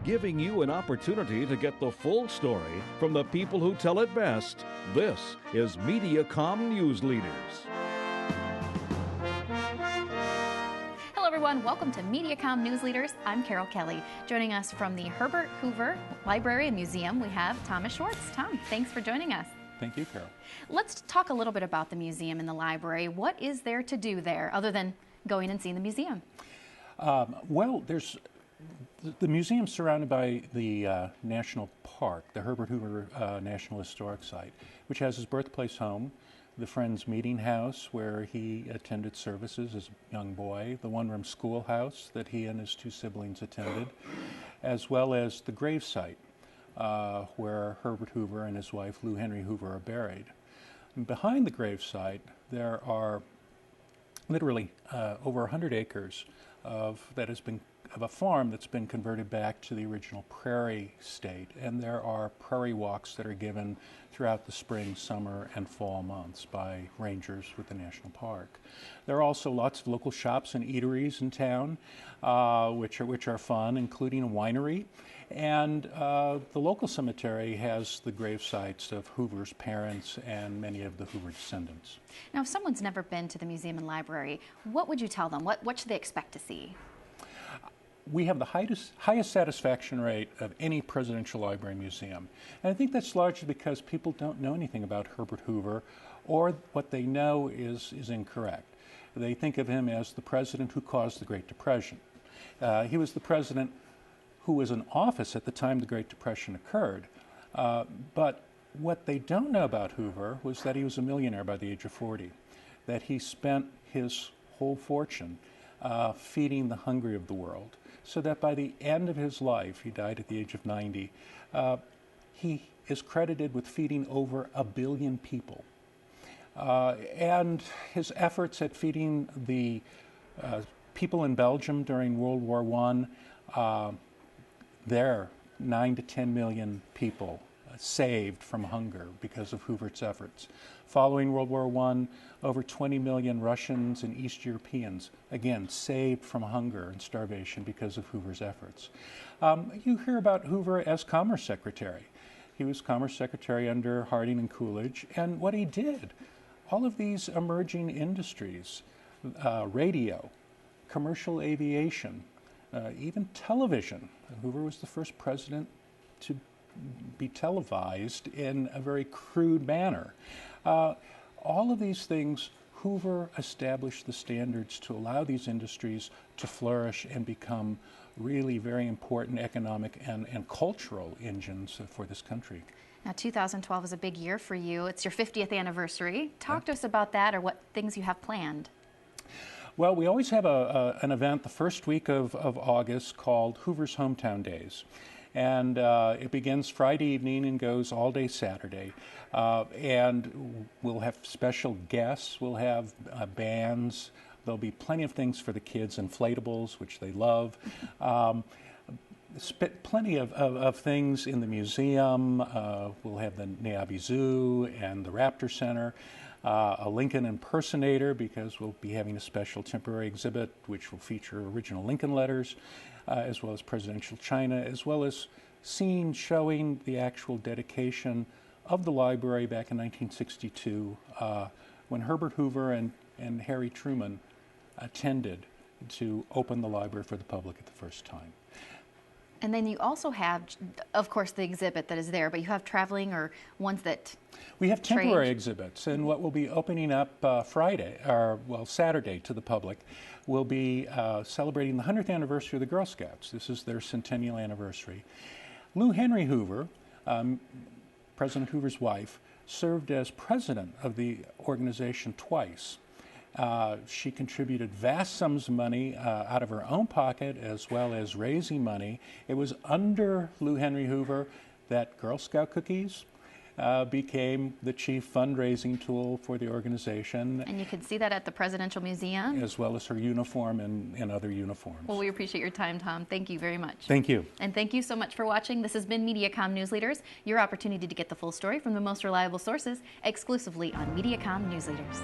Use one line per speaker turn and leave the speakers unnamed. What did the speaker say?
giving you an opportunity to get the full story from the people who tell it best. This is MediaCom News Leaders.
Hello everyone, welcome to MediaCom News Leaders. I'm Carol Kelly. Joining us from the Herbert Hoover Library and Museum, we have Thomas Schwartz. Tom, thanks for joining us.
Thank you, Carol.
Let's talk a little bit about the museum and the library. What is there to do there other than going and seeing the museum?
Well, there's the museum surrounded by the National Park, the Herbert Hoover National Historic Site, which has his birthplace home, the Friends Meeting House where he attended services as a young boy, the one-room schoolhouse that he and his two siblings attended, as well as the gravesite where Herbert Hoover and his wife Lou Henry Hoover are buried. And behind the gravesite there are literally over 100 acres of a farm that's been converted back to the original prairie state, and there are prairie walks that are given throughout the spring, summer, and fall months by rangers with the national park. There are also lots of local shops and eateries in town, which are fun, including a winery, and the local cemetery has the grave sites of Hoover's parents and many of the Hoover descendants.
Now, if someone's never been to the museum and library, what would you tell them? What should they expect to see?
We have the highest satisfaction rate of any presidential library museum. And I think that's largely because people don't know anything about Herbert Hoover, or what they know is incorrect. They think of him as the president who caused the Great Depression. He was the president who was in office at the time the Great Depression occurred. But what they don't know about Hoover was that he was a millionaire by the age of 40, that he spent his whole fortune feeding the hungry of the world, so that by the end of his life, he died at the age of 90, he is credited with feeding over 1 billion people. And his efforts at feeding the people in Belgium during World War I, there 9 to 10 million people saved from hunger because of Hoover's efforts. Following World War I, over 20 million Russians and East Europeans, again, saved from hunger and starvation because of Hoover's efforts. You hear about Hoover as Commerce Secretary. He was Commerce Secretary under Harding and Coolidge, and what he did, all of these emerging industries, radio, commercial aviation, even television. Hoover was the first president to be televised in a very crude manner. All of these things, Hoover established the standards to allow these industries to flourish and become really very important economic and cultural engines for this country.
Now, 2012 is a big year for you. It's your 50th anniversary. Talk to us about that, or what things you have planned.
Well, we always have an event the first week of August called Hoover's Hometown Days. And it begins Friday evening and goes all day Saturday. And we'll have special guests, we'll have bands, there'll be plenty of things for the kids, inflatables, which they love. Plenty of things in the museum. We'll have the Neabi Zoo and the Raptor Center. A Lincoln impersonator, because we'll be having a special temporary exhibit which will feature original Lincoln letters, as well as presidential china, as well as scenes showing the actual dedication of the library back in 1962 when Herbert Hoover and Harry Truman attended to open the library for the public at the first time.
And then you also have, of course, the exhibit that is there, but you have traveling or ones that...
We have temporary exhibits, and what will be opening up Saturday to the public will be celebrating the 100th anniversary of the Girl Scouts. This is their centennial anniversary. Lou Henry Hoover, President Hoover's wife, served as president of the organization twice. She contributed vast sums of money out of her own pocket, as well as raising money. It was under Lou Henry Hoover that Girl Scout cookies became the chief fundraising tool for the organization.
And you can see that at the Presidential Museum.
As well as her uniform and other uniforms.
Well, we appreciate your time, Tom. Thank you very much.
Thank you.
And thank you so much for watching. This has been MediaCom News Leaders, your opportunity to get the full story from the most reliable sources, exclusively on MediaCom News Leaders.